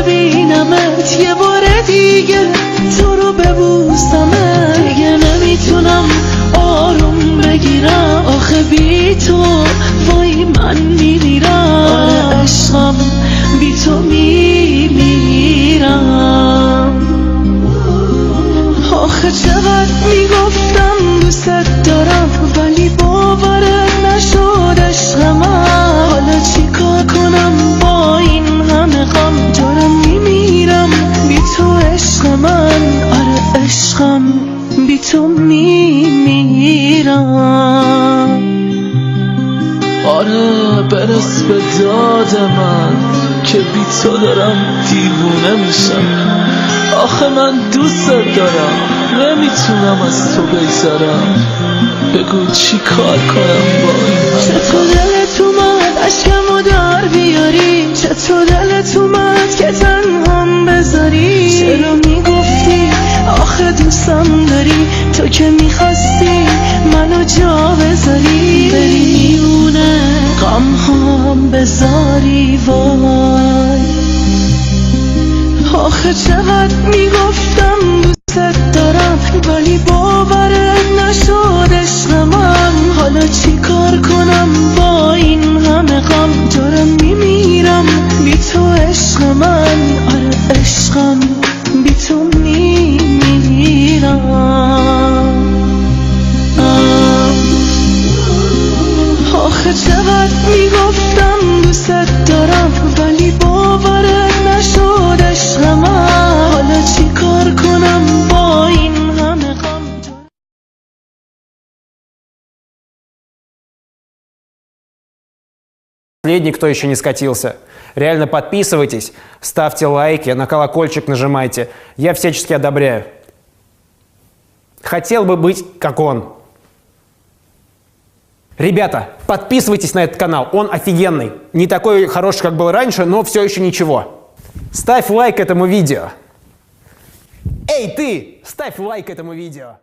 ببینمت یه بار دیگه، تو رو ببوسمت. دیگه نمیتونم آروم بگیرم، آخه بی تو وای من میمیرم. آره عشقم بی تو میمیرم. آخه چقدر میگفتم دوست دارم، ولی باورم نشد عشق من. حالا چی کار کنم با این همه غم، دارم میمیرم بی تو عشق من. آره عشقم بی تو میمیرم. آره برس به داد من که بی تو دارم دیوونه میشم. آخه من دوست دارم، نمیتونم از تو بگذرم. بگو چی کار کنم با این چطور دلت اومد عشقمو در بیاری، چطور دلت اومد که تنهام بذاری. چرا میگفتی آخه دوستم داری، تو که میخواستی منو جا بذاری. بری میونه غم هم بذاری وای. آخه چقدر میگفتم دوست دارم، ولی باورم نشد عشق من. حالا چی کار کنم با این همه غم، دارم میمیرم بی تو عشق من. آره عشقم بی تو میمیرم. آخه چقدر میگفتم دوست دارم، ولی باورم نشد عشق من. حالا چی کار کنم با این همه غم. Последний, кто еще не скатился. Реально подписывайтесь, ставьте лайки, на колокольчик нажимайте. Я всячески одобряю. Хотел бы быть как он. Ребята, подписывайтесь на этот канал, он офигенный. Не такой хороший, как был раньше, но все еще ничего. Ставь лайк этому видео. Эй, ты! Ставь лайк этому видео.